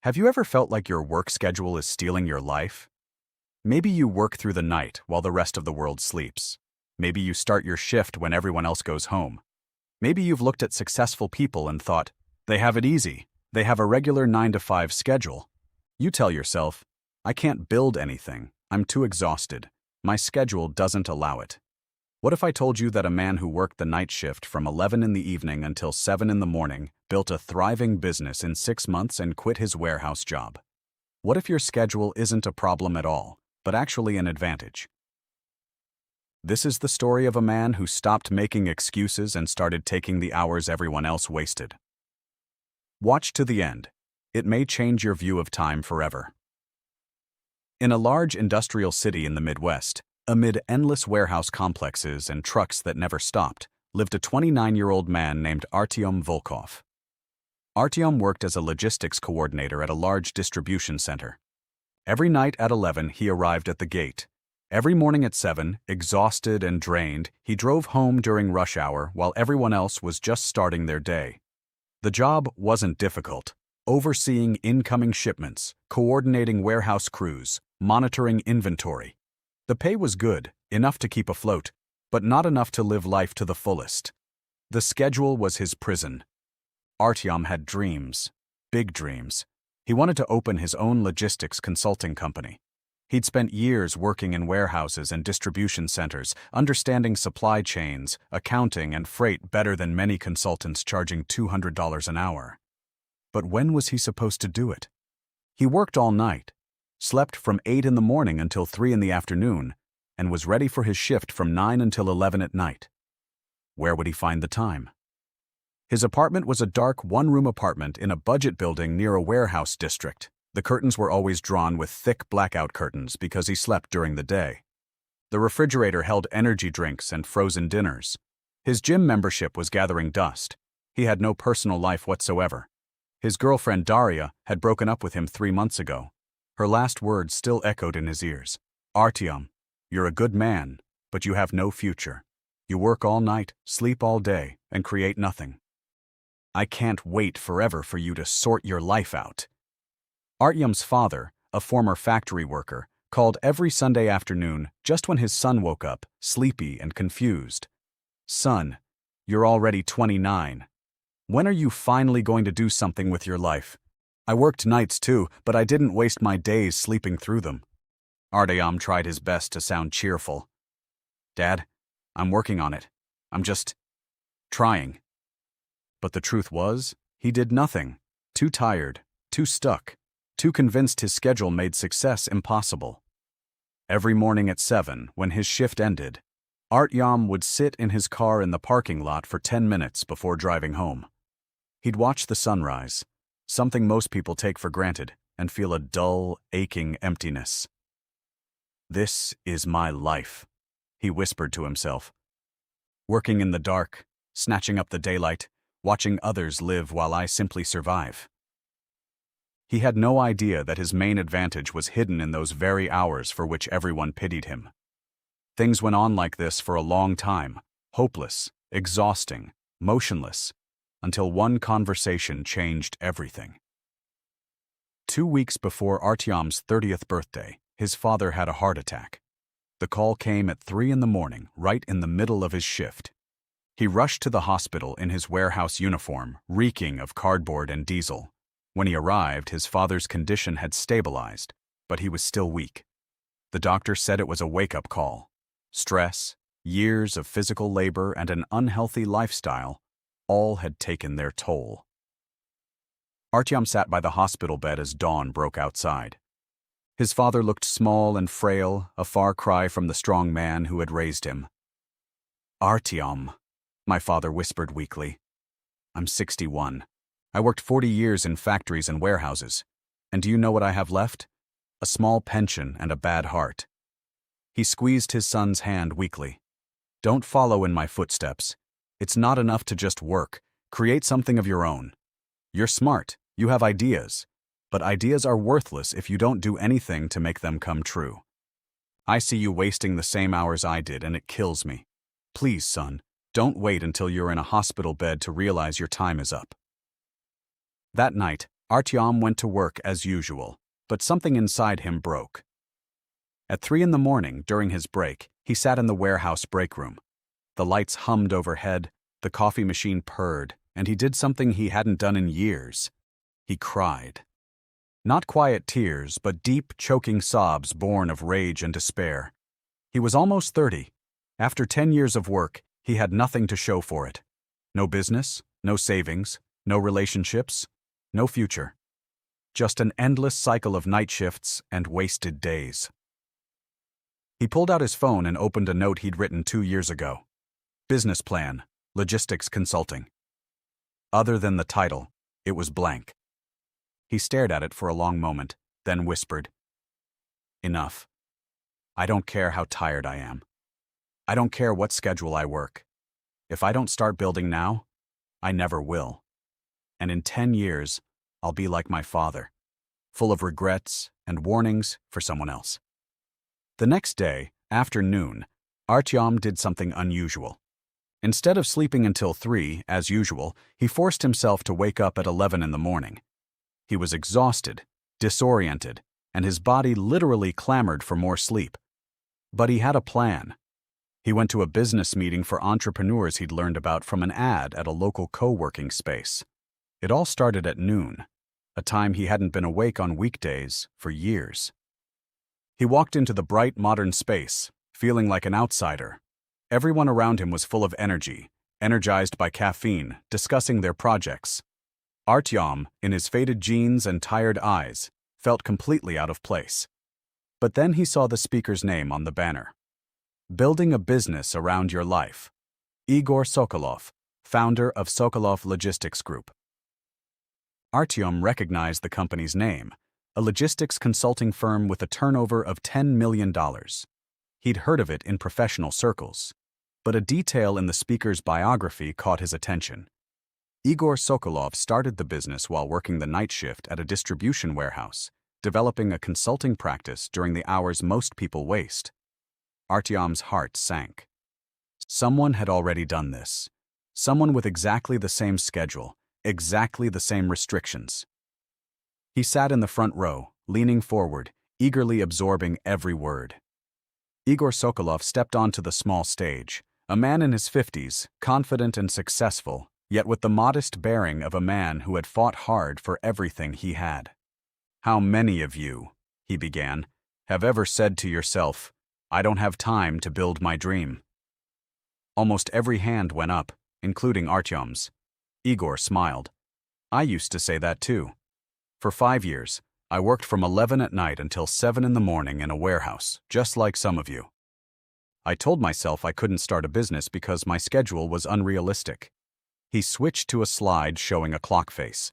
Have you ever felt like your work schedule is stealing your life? Maybe you work through the night while the rest of the world sleeps. Maybe you start your shift when everyone else goes home. Maybe you've looked at successful people and thought, they have it easy. They have a regular 9-to-5 schedule. You tell yourself, I can't build anything. I'm too exhausted. My schedule doesn't allow it. What if I told you that a man who worked the night shift from 11 in the evening until 7 in the morning built a thriving business in 6 months and quit his warehouse job? What if your schedule isn't a problem at all, but actually an advantage? This is the story of a man who stopped making excuses and started taking the hours everyone else wasted. Watch to the end. It may change your view of time forever. In a large industrial city in the Midwest, amid endless warehouse complexes and trucks that never stopped, lived a 29-year-old man named Artem Volkov. Artem worked as a logistics coordinator at a large distribution center. Every night at 11, he arrived at the gate. Every morning at 7, exhausted and drained, he drove home during rush hour while everyone else was just starting their day. The job wasn't difficult. Overseeing incoming shipments, coordinating warehouse crews, monitoring inventory. The pay was good, enough to keep afloat, but not enough to live life to the fullest. The schedule was his prison. Artyom had dreams, big dreams. He wanted to open his own logistics consulting company. He'd spent years working in warehouses and distribution centers, understanding supply chains, accounting, and freight better than many consultants charging $200 an hour. But when was he supposed to do it? He worked all night, slept from 8 in the morning until 3 in the afternoon, and was ready for his shift from 9 until 11 at night. Where would he find the time? His apartment was a dark one-room apartment in a budget building near a warehouse district. The curtains were always drawn with thick blackout curtains because he slept during the day. The refrigerator held energy drinks and frozen dinners. His gym membership was gathering dust. He had no personal life whatsoever. His girlfriend Daria had broken up with him 3 months ago. Her last words still echoed in his ears. Artyom, you're a good man, but you have no future. You work all night, sleep all day, and create nothing. I can't wait forever for you to sort your life out. Artyom's father, a former factory worker, called every Sunday afternoon just when his son woke up, sleepy and confused. Son, you're already 29. When are you finally going to do something with your life? I worked nights too, but I didn't waste my days sleeping through them. Artyom tried his best to sound cheerful. Dad, I'm working on it. I'm just trying. But the truth was, he did nothing. Too tired, too stuck, too convinced his schedule made success impossible. Every morning at 7, when his shift ended, Artyom would sit in his car in the parking lot for 10 minutes before driving home. He'd watch the sunrise, something most people take for granted, and feel a dull, aching emptiness. This is my life, he whispered to himself. Working in the dark, snatching up the daylight, watching others live while I simply survive. He had no idea that his main advantage was hidden in those very hours for which everyone pitied him. Things went on like this for a long time, hopeless, exhausting, motionless, until one conversation changed everything. 2 weeks before Artyom's 30th birthday, his father had a heart attack. The call came at 3 in the morning, right in the middle of his shift. He rushed to the hospital in his warehouse uniform, reeking of cardboard and diesel. When he arrived, his father's condition had stabilized, but he was still weak. The doctor said it was a wake-up call. Stress, years of physical labor, and an unhealthy lifestyle all had taken their toll. Artyom sat by the hospital bed as dawn broke outside. His father looked small and frail, a far cry from the strong man who had raised him. Artyom, my father whispered weakly. I'm 61. I worked 40 years in factories and warehouses. And do you know what I have left? A small pension and a bad heart. He squeezed his son's hand weakly. Don't follow in my footsteps. It's not enough to just work. Create something of your own. You're smart. You have ideas. But ideas are worthless if you don't do anything to make them come true. I see you wasting the same hours I did, and it kills me. Please, son, don't wait until you're in a hospital bed to realize your time is up. That night, Artyom went to work as usual, but something inside him broke. At 3 in the morning, during his break, he sat in the warehouse break room. The lights hummed overhead, the coffee machine purred, and he did something he hadn't done in years. He cried. Not quiet tears, but deep, choking sobs born of rage and despair. He was almost 30. After 10 years of work, he had nothing to show for it. No business, no savings, no relationships, no future. Just an endless cycle of night shifts and wasted days. He pulled out his phone and opened a note he'd written 2 years ago. Business plan, logistics consulting. Other than the title, it was blank. He stared at it for a long moment, then whispered, "Enough. I don't care how tired I am. I don't care what schedule I work. If I don't start building now, I never will. And in 10 years, I'll be like my father, full of regrets and warnings for someone else." The next day, after noon, Artyom did something unusual. Instead of sleeping until 3, as usual, he forced himself to wake up at 11 in the morning. He was exhausted, disoriented, and his body literally clamored for more sleep. But he had a plan. He went to a business meeting for entrepreneurs he'd learned about from an ad at a local co-working space. It all started at noon, a time he hadn't been awake on weekdays for years. He walked into the bright, modern space, feeling like an outsider. Everyone around him was full of energy, energized by caffeine, discussing their projects. Artyom, in his faded jeans and tired eyes, felt completely out of place. But then he saw the speaker's name on the banner. Building a business around your life. Igor Sokolov, founder of Sokolov Logistics Group. Artyom recognized the company's name, a logistics consulting firm with a turnover of $10 million. He'd heard of it in professional circles, but a detail in the speaker's biography caught his attention. Igor Sokolov started the business while working the night shift at a distribution warehouse, developing a consulting practice during the hours most people waste. Artyom's heart sank. Someone had already done this. Someone with exactly the same schedule, exactly the same restrictions. He sat in the front row, leaning forward, eagerly absorbing every word. Igor Sokolov stepped onto the small stage, a man in his 50s, confident and successful, yet with the modest bearing of a man who had fought hard for everything he had. "How many of you," he began, "have ever said to yourself, 'I don't have time to build my dream'?" Almost every hand went up, including Artyom's. Igor smiled. "I used to say that too. For 5 years, I worked from 11 at night until 7 in the morning in a warehouse, just like some of you. I told myself I couldn't start a business because my schedule was unrealistic." He switched to a slide showing a clock face.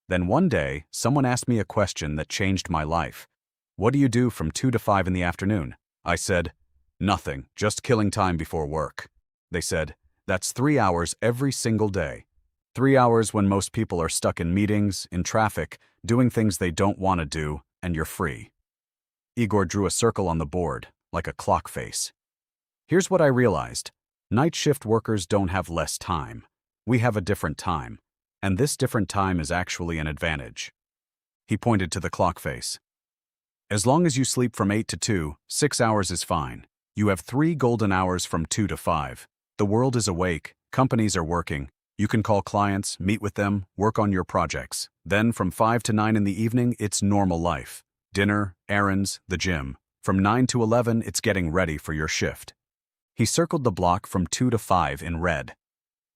"Then one day, someone asked me a question that changed my life. 'What do you do from 2 to 5 in the afternoon?' I said, 'Nothing, just killing time before work.' They said, 'That's 3 hours every single day. 3 hours when most people are stuck in meetings, in traffic, doing things they don't want to do, and you're free.'" Igor drew a circle on the board, like a clock face. "Here's what I realized. Night shift workers don't have less time. We have a different time, and this different time is actually an advantage." He pointed to the clock face. "As long as you sleep from 8 to 2, 6 hours is fine. You have 3 golden hours from 2 to 5. The world is awake, companies are working. You can call clients, meet with them, work on your projects. Then from 5 to 9 in the evening, it's normal life. Dinner, errands, the gym. From 9 to 11, it's getting ready for your shift." He circled the block from 2 to 5 in red.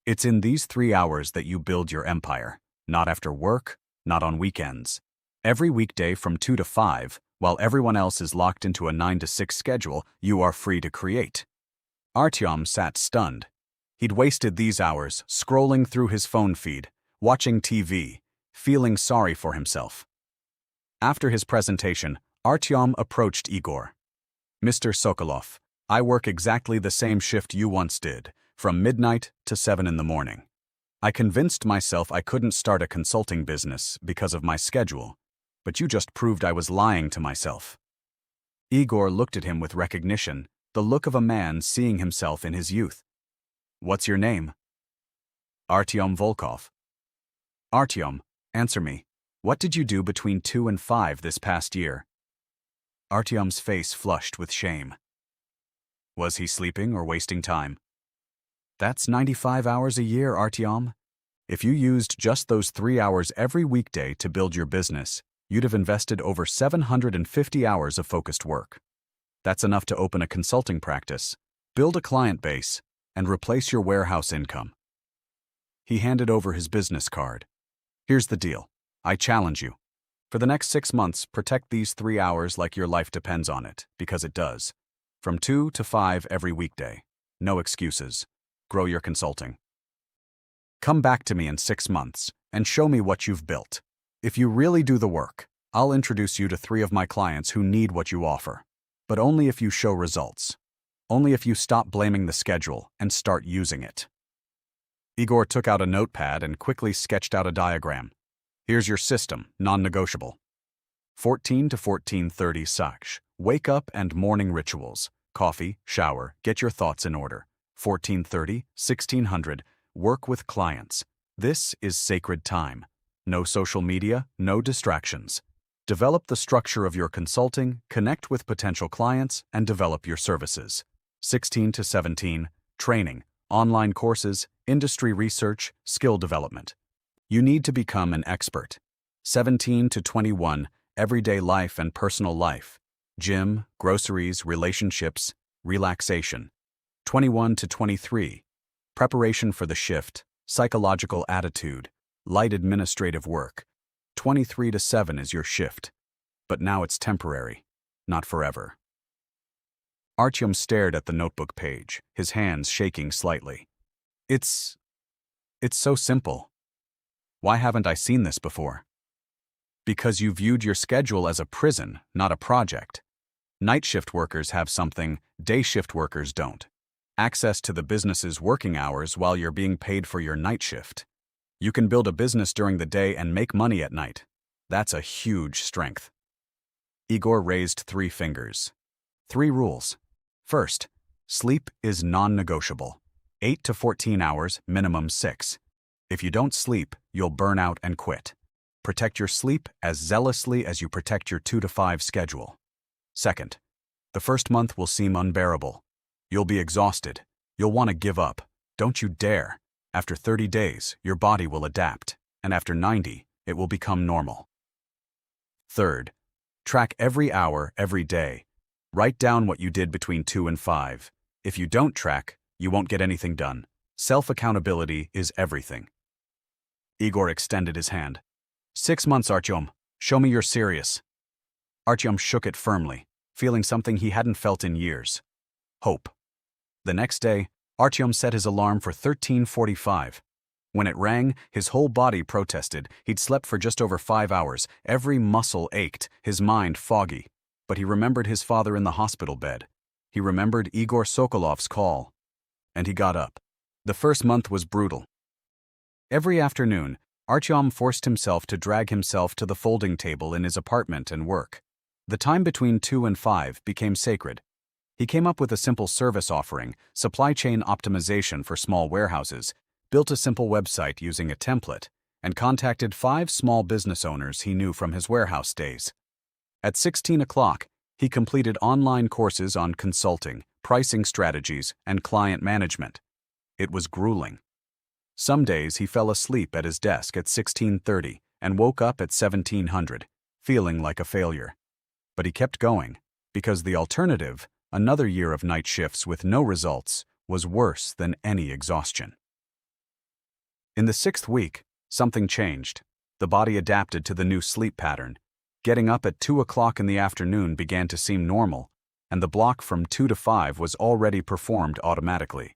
"It's in these 3 hours that you build your empire. Not after work, not on weekends. Every weekday from 2 to 5, while everyone else is locked into a 9 to 6 schedule, you are free to create." Artyom sat stunned. He'd wasted these hours scrolling through his phone feed, watching TV, feeling sorry for himself. After his presentation, Artyom approached Igor. "Mr. Sokolov, I work exactly the same shift you once did, from midnight to 7 in the morning. I convinced myself I couldn't start a consulting business because of my schedule, but you just proved I was lying to myself." Igor looked at him with recognition, the look of a man seeing himself in his youth. "What's your name?" "Artyom Volkov." "Artyom, answer me. What did you do between 2 and 5 this past year? Artyom's face flushed with shame. Was he sleeping or wasting time? That's 95 hours a year, Artyom. If you used just those 3 hours every weekday to build your business, you'd have invested over 750 hours of focused work. That's enough to open a consulting practice, build a client base, and replace your warehouse income. He handed over his business card. Here's the deal. I challenge you. For the next 6 months, protect these 3 hours like your life depends on it, because it does. From 2 to 5 every weekday. No excuses. Grow your consulting. Come back to me in 6 months and show me what you've built. If you really do the work, I'll introduce you to 3 of my clients who need what you offer. But only if you show results. Only if you stop blaming the schedule and start using it. Igor took out a notepad and quickly sketched out a diagram. Here's your system, non-negotiable. 14 to 14:30 Saksh. Wake up and morning rituals. Coffee, shower, get your thoughts in order. 14:30, 1600. Work with clients. This is sacred time. No social media, no distractions. Develop the structure of your consulting, connect with potential clients, and develop your services. 16 to 17, training, online courses, industry research, skill development. You need to become an expert. 17 to 21, everyday life and personal life. Gym, groceries, relationships, relaxation. 21 to 23, preparation for the shift, psychological attitude, light administrative work. 23 to 7 is your shift. But now it's temporary, not forever. Artyom stared at the notebook page, his hands shaking slightly. It's so simple. Why haven't I seen this before? Because you viewed your schedule as a prison, not a project. Night shift workers have something day shift workers don't. Access to the business's working hours while you're being paid for your night shift. You can build a business during the day and make money at night. That's a huge strength. Igor raised 3 fingers. 3 rules. First, sleep is non-negotiable. 8 to 14 hours, minimum 6. If you don't sleep, you'll burn out and quit. Protect your sleep as zealously as you protect your 2 to 5 schedule. Second, the first month will seem unbearable. You'll be exhausted. You'll want to give up. Don't you dare. After 30 days, your body will adapt, and after 90, it will become normal. Third, track every hour, every day. Write down what you did between 2 and 5. If you don't track, you won't get anything done. Self-accountability is everything. Igor extended his hand. 6 months, Artyom. Show me you're serious. Artyom shook it firmly, feeling something he hadn't felt in years. Hope. The next day, Artyom set his alarm for 13:45. When it rang, his whole body protested. He'd slept for just over 5 hours. Every muscle ached, his mind foggy. But he remembered his father in the hospital bed. He remembered Igor Sokolov's call. And he got up. The first month was brutal. Every afternoon, Artyom forced himself to drag himself to the folding table in his apartment and work. The time between 2 and 5 became sacred. He came up with a simple service offering, supply chain optimization for small warehouses, built a simple website using a template, and contacted 5 small business owners he knew from his warehouse days. At 16 o'clock, he completed online courses on consulting, pricing strategies, and client management. It was grueling. Some days he fell asleep at his desk at 16:30 and woke up at 1700, feeling like a failure. But he kept going, because the alternative, another year of night shifts with no results, was worse than any exhaustion. In the 6th week, something changed. The body adapted to the new sleep pattern. Getting up at 2 o'clock in the afternoon began to seem normal, and the block from 2 to 5 was already performed automatically.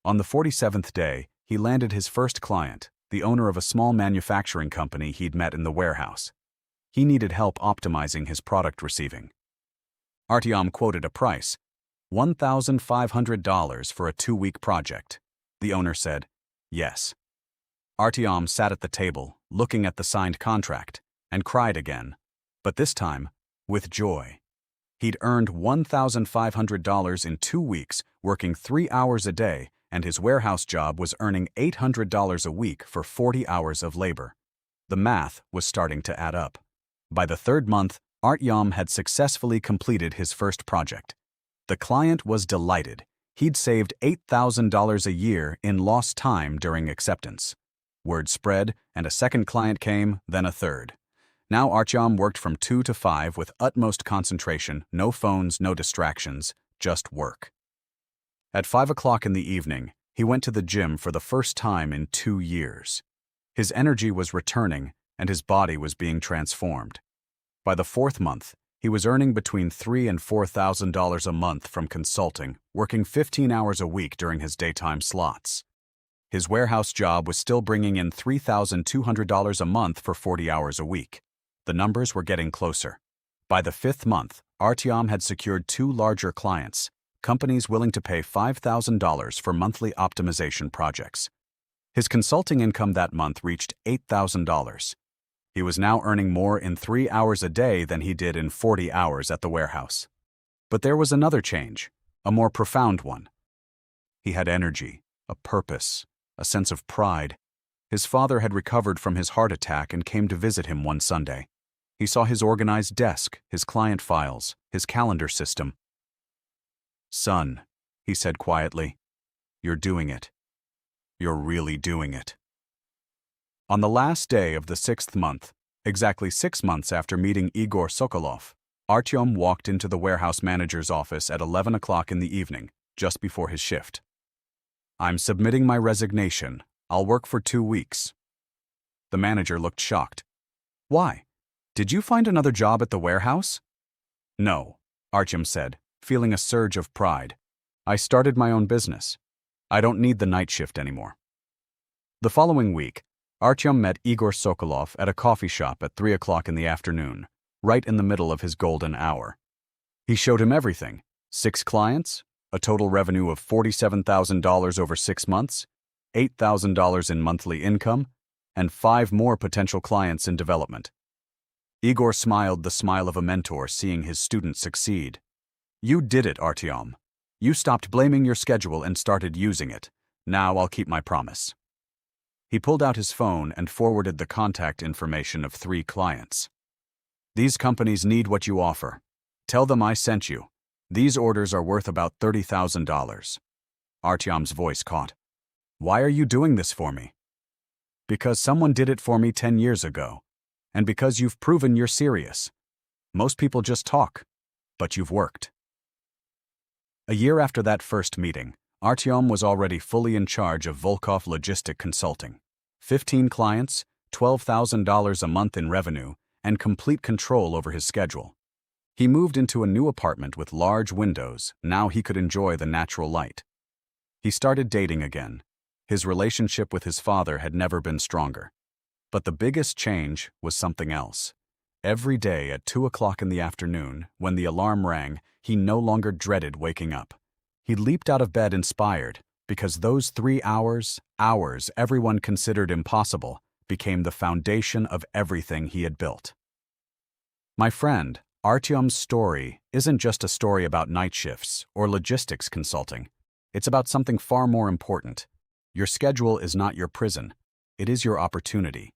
On the 47th day, he landed his first client, the owner of a small manufacturing company he'd met in the warehouse. He needed help optimizing his product receiving. Artyom quoted a price, $1,500 for a 2-week project. The owner said, yes. Artyom sat at the table, looking at the signed contract, and cried again, but this time, with joy. He'd earned $1,500 in 2 weeks, working 3 hours a day, and his warehouse job was earning $800 a week for 40 hours of labor. The math was starting to add up. By the third month, Artyom had successfully completed his first project. The client was delighted. He'd saved $8,000 a year in lost time during acceptance. Word spread, and a second client came, then a third. Now Artyom worked from 2 to 5 with utmost concentration, no phones, no distractions, just work. At 5 o'clock in the evening, he went to the gym for the first time in 2 years. His energy was returning, and his body was being transformed. By the fourth month, he was earning between $3,000 and $4,000 a month from consulting, working 15 hours a week during his daytime slots. His warehouse job was still bringing in $3,200 a month for 40 hours a week. The numbers were getting closer. By the fifth month, Artyom had secured 2 larger clients, companies willing to pay $5,000 for monthly optimization projects. His consulting income that month reached $8,000. He was now earning more in 3 hours a day than he did in 40 hours at the warehouse. But there was another change, a more profound one. He had energy, a purpose, a sense of pride. His father had recovered from his heart attack and came to visit him one Sunday. He saw his organized desk, his client files, his calendar system. "Son," he said quietly, "you're doing it. You're really doing it." On the last day of the 6th month, exactly 6 months after meeting Igor Sokolov, Artyom walked into the warehouse manager's office at 11 o'clock in the evening, just before his shift. "I'm submitting my resignation. I'll work for 2 weeks. The manager looked shocked. "Why? Did you find another job at the warehouse?" "No," Artyom said, feeling a surge of pride. "I started my own business. I don't need the night shift anymore." The following week, Artyom met Igor Sokolov at a coffee shop at 3 o'clock in the afternoon, right in the middle of his golden hour. He showed him everything: 6 clients, a total revenue of $47,000 over 6 months, $8,000 in monthly income, and 5 more potential clients in development. Igor smiled the smile of a mentor seeing his student succeed. "You did it, Artyom. You stopped blaming your schedule and started using it. Now I'll keep my promise." He pulled out his phone and forwarded the contact information of 3 clients. "These companies need what you offer. Tell them I sent you. These orders are worth about $30,000. Artyom's voice caught. "Why are you doing this for me?" "Because someone did it for me 10 years ago. And because you've proven you're serious. Most people just talk, but you've worked." A year after that first meeting, Artyom was already fully in charge of Volkov Logistic Consulting. 15 clients, $12,000 a month in revenue, and complete control over his schedule. He moved into a new apartment with large windows. Now he could enjoy the natural light. He started dating again. His relationship with his father had never been stronger. But the biggest change was something else. Every day at 2 o'clock in the afternoon, when the alarm rang, he no longer dreaded waking up. He leaped out of bed inspired, because those 3 hours everyone considered impossible, became the foundation of everything he had built. My friend, Artyom's story isn't just a story about night shifts or logistics consulting. It's about something far more important. Your schedule is not your prison. It is your opportunity.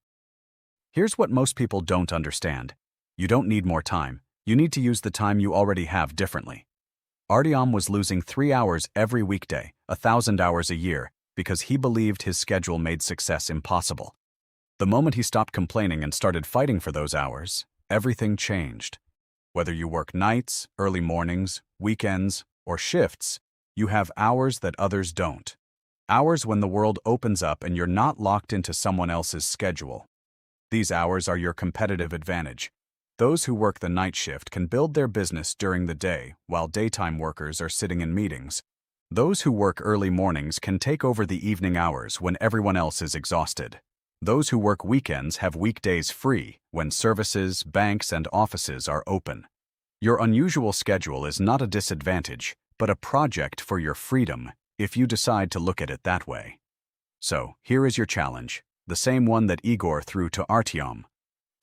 Here's what most people don't understand. You don't need more time. You need to use the time you already have differently. Artyom was losing 3 hours every weekday, 1,000 hours a year, because he believed his schedule made success impossible. The moment he stopped complaining and started fighting for those hours, everything changed. Whether you work nights, early mornings, weekends, or shifts, you have hours that others don't. Hours when the world opens up and you're not locked into someone else's schedule. These hours are your competitive advantage. Those who work the night shift can build their business during the day, while daytime workers are sitting in meetings. Those who work early mornings can take over the evening hours when everyone else is exhausted. Those who work weekends have weekdays free when services, banks, and offices are open. Your unusual schedule is not a disadvantage, but a project for your freedom, if you decide to look at it that way. So, here is your challenge, the same one that Igor threw to Artyom.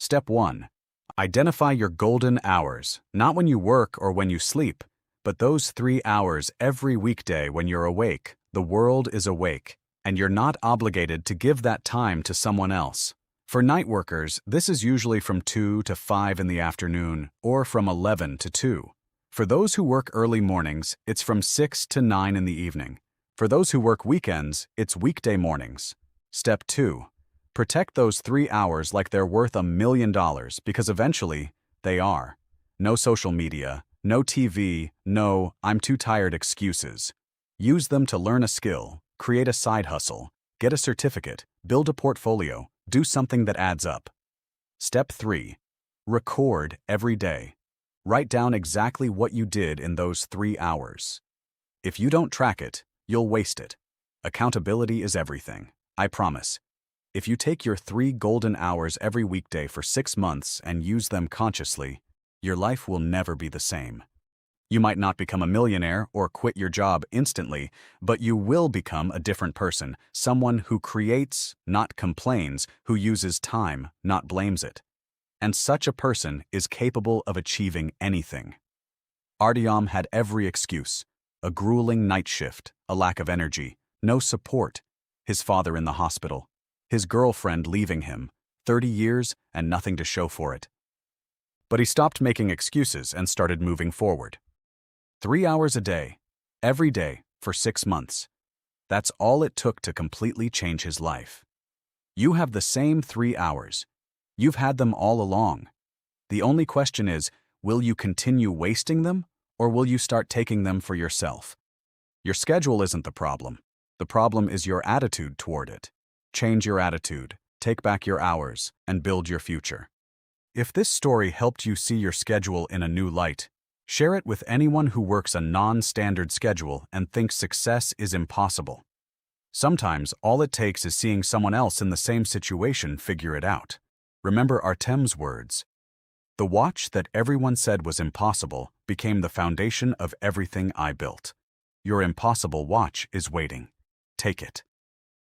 Step 1. Identify your golden hours, not when you work or when you sleep, but those 3 hours every weekday when you're awake. The world is awake, and you're not obligated to give that time to someone else. For night workers, this is usually from 2 to 5 in the afternoon or from 11 to 2. For those who work early mornings, it's from 6 to 9 in the evening. For those who work weekends, it's weekday mornings. Step 2. Protect those 3 hours like they're worth $1 million because eventually, they are. No social media, no TV, no "I'm too tired" excuses. Use them to learn a skill, create a side hustle, get a certificate, build a portfolio, do something that adds up. Step 3. Record every day. Write down exactly what you did in those 3 hours. If you don't track it, you'll waste it. Accountability is everything, I promise. If you take your 3 golden hours every weekday for 6 months and use them consciously, your life will never be the same. You might not become a millionaire or quit your job instantly, but you will become a different person, someone who creates, not complains, who uses time, not blames it. And such a person is capable of achieving anything. Artyom had every excuse: a grueling night shift, a lack of energy, no support, his father in the hospital, his girlfriend leaving him, 30 years and nothing to show for it. But he stopped making excuses and started moving forward. 3 hours a day, every day, for 6 months. That's all it took to completely change his life. You have the same 3 hours. You've had them all along. The only question is, will you continue wasting them, or will you start taking them for yourself? Your schedule isn't the problem. The problem is your attitude toward it. Change your attitude, take back your hours, and build your future. If this story helped you see your schedule in a new light, share it with anyone who works a non-standard schedule and thinks success is impossible. Sometimes all it takes is seeing someone else in the same situation figure it out. Remember Artem's words. The watch that everyone said was impossible became the foundation of everything I built. Your impossible watch is waiting. Take it.